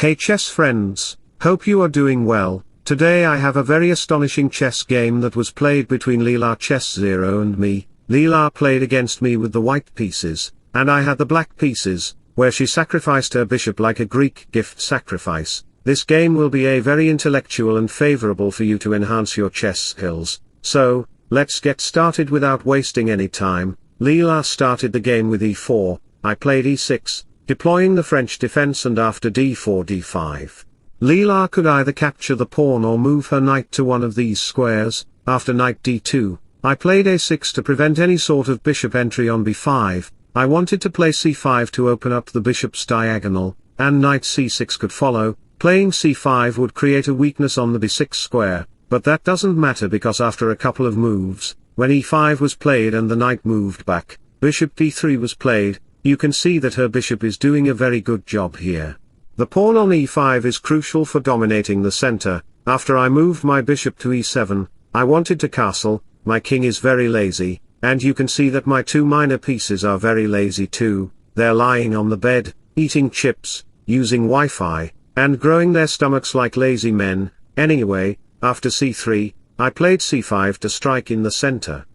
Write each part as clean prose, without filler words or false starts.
Hey chess friends, hope you are doing well. Today I have a very astonishing chess game that was played between Leela Chess Zero and me. Leela played against me with the white pieces, and I had the black pieces, where she sacrificed her bishop like a Greek gift sacrifice. This game will be a very intellectual and favorable for you to enhance your chess skills. So, let's get started without wasting any time. Leela started the game with e4, I played e6, deploying the French defense, and after d4 d5. Leela could either capture the pawn or move her knight to one of these squares. After knight d2, I played a6 to prevent any sort of bishop entry on b5. I wanted to play c5 to open up the bishop's diagonal, and knight c6 could follow. Playing c5 would create a weakness on the b6 square, but that doesn't matter because after a couple of moves, when e5 was played and the knight moved back, bishop d3 was played. You can see that her bishop is doing a very good job here. The pawn on e5 is crucial for dominating the center. After I moved my bishop to e7, I wanted to castle. My king is very lazy, and you can see that my two minor pieces are very lazy too. They're lying on the bed, eating chips, using Wi-Fi, and growing their stomachs like lazy men. Anyway, after c3, I played c5 to strike in the center.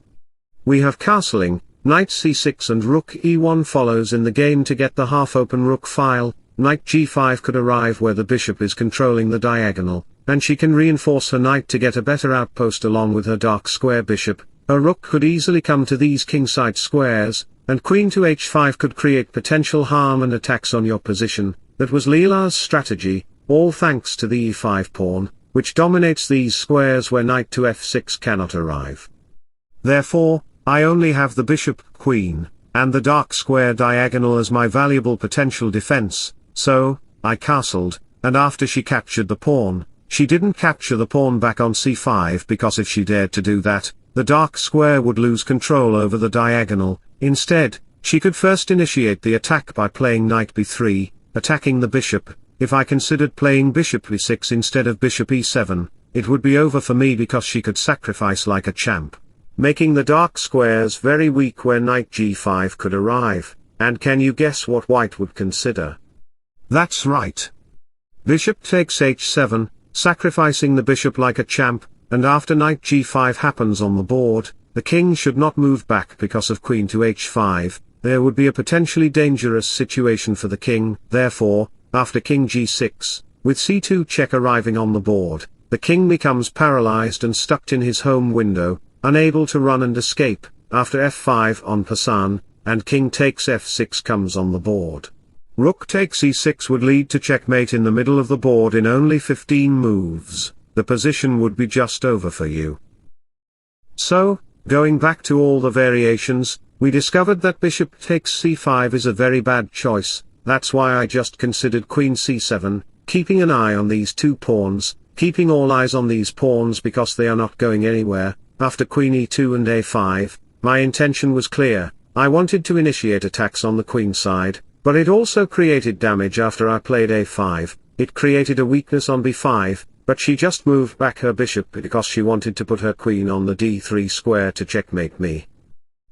We have castling. Knight c6 and rook e1 follows in the game to get the half-open rook file. Knight g5 could arrive where the bishop is controlling the diagonal, and she can reinforce her knight to get a better outpost along with her dark square bishop. A rook could easily come to these kingside squares, and queen to h5 could create potential harm and attacks on your position. That was Leela's strategy, all thanks to the e5 pawn, which dominates these squares where knight to f6 cannot arrive. Therefore, I only have the bishop, queen, and the dark square diagonal as my valuable potential defense, so, I castled, and after she captured the pawn, she didn't capture the pawn back on c5 because if she dared to do that, the dark square would lose control over the diagonal. Instead, she could first initiate the attack by playing knight b3, attacking the bishop. If I considered playing bishop b6 instead of bishop e7, it would be over for me because she could sacrifice like a champ, making the dark squares very weak where knight g5 could arrive. And can you guess what white would consider? That's right. Bishop takes h7, sacrificing the bishop like a champ, and after knight g5 happens on the board, the king should not move back because of queen to h5, there would be a potentially dangerous situation for the king. Therefore, after king g6, with c2 check arriving on the board, the king becomes paralyzed and stuck in his home window, unable to run and escape. After f5 en passant, and king takes f6 comes on the board. Rook takes e6 would lead to checkmate in the middle of the board in only 15 moves, the position would be just over for you. So, going back to all the variations, we discovered that bishop takes c5 is a very bad choice. That's why I just considered queen c7, keeping an eye on these two pawns, keeping all eyes on these pawns because they are not going anywhere. After queen e2 and a5, my intention was clear. I wanted to initiate attacks on the queen side, but it also created damage after I played a5. It created a weakness on b5, but she just moved back her bishop because she wanted to put her queen on the d3 square to checkmate me.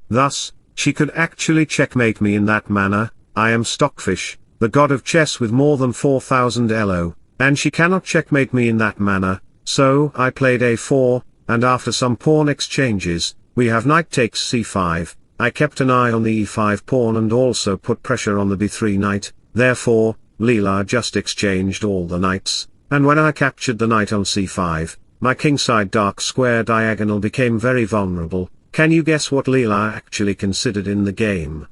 Thus, she could actually checkmate me in that manner. I am Stockfish, the god of chess with more than 4000 elo, and she cannot checkmate me in that manner. So I played a4, and after some pawn exchanges, we have knight takes c5, I kept an eye on the e5 pawn and also put pressure on the b3 knight. Therefore, Leela just exchanged all the knights, and when I captured the knight on c5, my kingside dark square diagonal became very vulnerable. Can you guess what Leela actually considered in the game?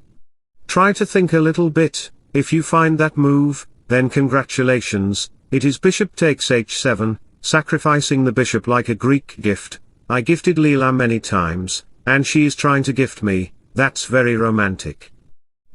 Try to think a little bit. If you find that move, then congratulations, it is bishop takes h7, sacrificing the bishop like a Greek gift. I gifted Leela many times, and she is trying to gift me. That's very romantic.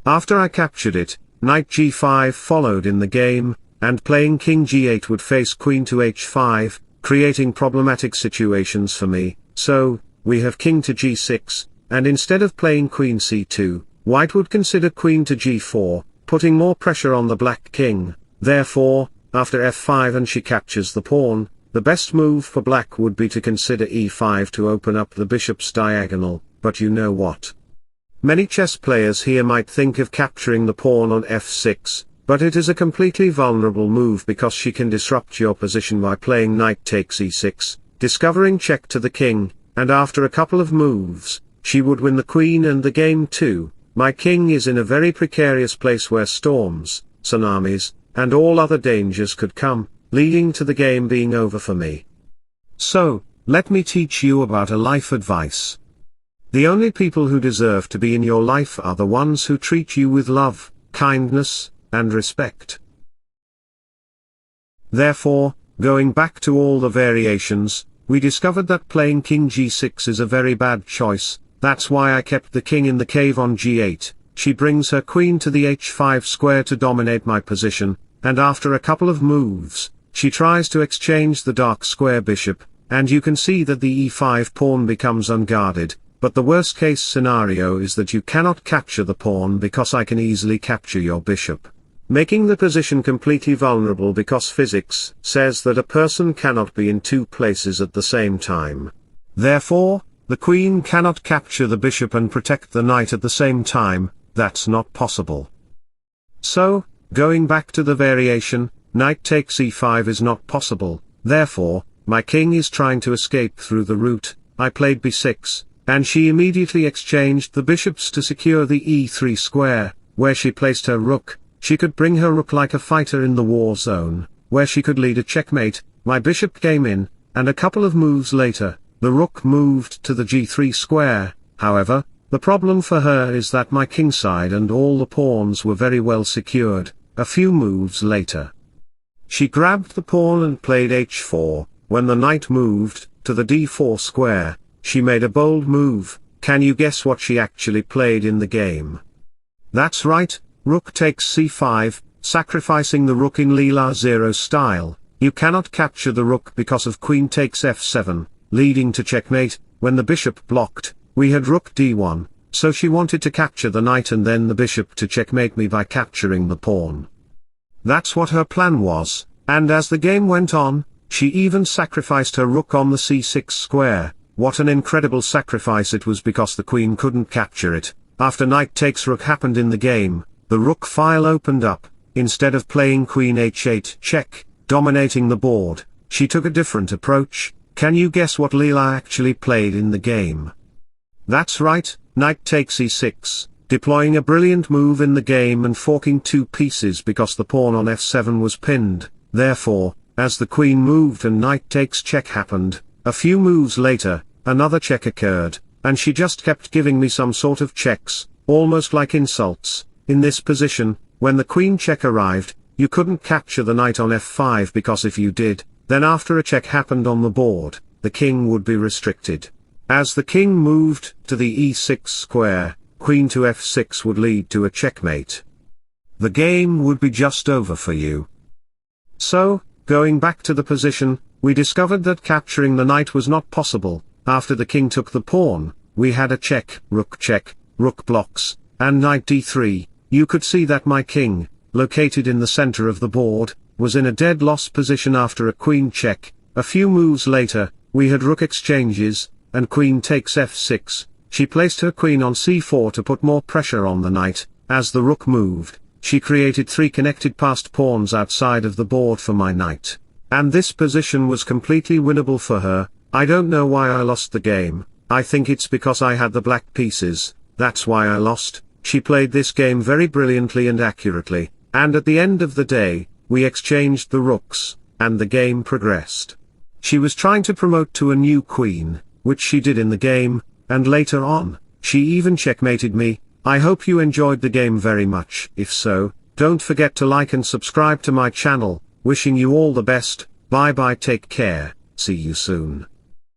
After I captured it, knight g5 followed in the game, and playing king g8 would face queen to h5, creating problematic situations for me. So, we have king to g6, and instead of playing queen c2, white would consider queen to g4, putting more pressure on the black king. Therefore, after f5 and she captures the pawn, the best move for black would be to consider e5 to open up the bishop's diagonal. But you know what? Many chess players here might think of capturing the pawn on f6, But it is a completely vulnerable move because she can disrupt your position by playing knight takes e6, discovering check to the king, and after a couple of moves, she would win the queen and the game too. My king is in a very precarious place where storms, tsunamis, and all other dangers could come, leading to the game being over for me. So, let me teach you about a life advice. The only people who deserve to be in your life are the ones who treat you with love, kindness, and respect. Therefore, going back to all the variations, we discovered that playing king g6 is a very bad choice. That's why I kept the king in the cave on g8. She brings her queen to the h5 square to dominate my position, and after a couple of moves, she tries to exchange the dark square bishop, and you can see that the e5 pawn becomes unguarded, but the worst case scenario is that you cannot capture the pawn because I can easily capture your bishop, making the position completely vulnerable because physics says that a person cannot be in two places at the same time. Therefore, the queen cannot capture the bishop and protect the knight at the same time. That's not possible. So, going back to the variation, knight takes e5 is not possible. Therefore, my king is trying to escape through the route. I played b6, and she immediately exchanged the bishops to secure the e3 square, where she placed her rook. She could bring her rook like a fighter in the war zone, where she could lead a checkmate. My bishop came in, and a couple of moves later, the rook moved to the g3 square. However, the problem for her is that my kingside and all the pawns were very well secured. A few moves later, she grabbed the pawn and played h4. When the knight moved to the d4 square, she made a bold move. Can you guess what she actually played in the game? That's right, rook takes c5, sacrificing the rook in Leela 0 style. You cannot capture the rook because of queen takes f7. Leading to checkmate. When the bishop blocked, we had rook d1, so she wanted to capture the knight and then the bishop to checkmate me by capturing the pawn. That's what her plan was, and as the game went on, she even sacrificed her rook on the c6 square. What an incredible sacrifice it was because the queen couldn't capture it. After knight takes rook happened in the game, the rook file opened up. Instead of playing queen h8 check, dominating the board, she took a different approach. Can you guess what Leela actually played in the game? That's right, knight takes e6, deploying a brilliant move in the game and forking two pieces because the pawn on f7 was pinned. Therefore, as the queen moved and knight takes check happened, a few moves later, another check occurred, and she just kept giving me some sort of checks, almost like insults. In this position, when the queen check arrived, you couldn't capture the knight on f5 because if you did, then after a check happened on the board, the king would be restricted. As the king moved to the e6 square, queen to f6 would lead to a checkmate. The game would be just over for you. So, going back to the position, we discovered that capturing the knight was not possible. After the king took the pawn, we had a check, rook blocks, and knight d3. You could see that my king, located in the center of the board, was in a dead loss position after a queen check. A few moves later, we had rook exchanges, and queen takes f6. She placed her queen on c4 to put more pressure on the knight. As the rook moved, she created three connected passed pawns outside of the board for my knight. And this position was completely winnable for her. I don't know why I lost the game. I think it's because I had the black pieces. That's why I lost. She played this game very brilliantly and accurately, and at the end of the day, we exchanged the rooks, and the game progressed. She was trying to promote to a new queen, which she did in the game, and later on, she even checkmated me. I hope you enjoyed the game very much. If so, don't forget to like and subscribe to my channel. Wishing you all the best. Bye bye, take care, see you soon.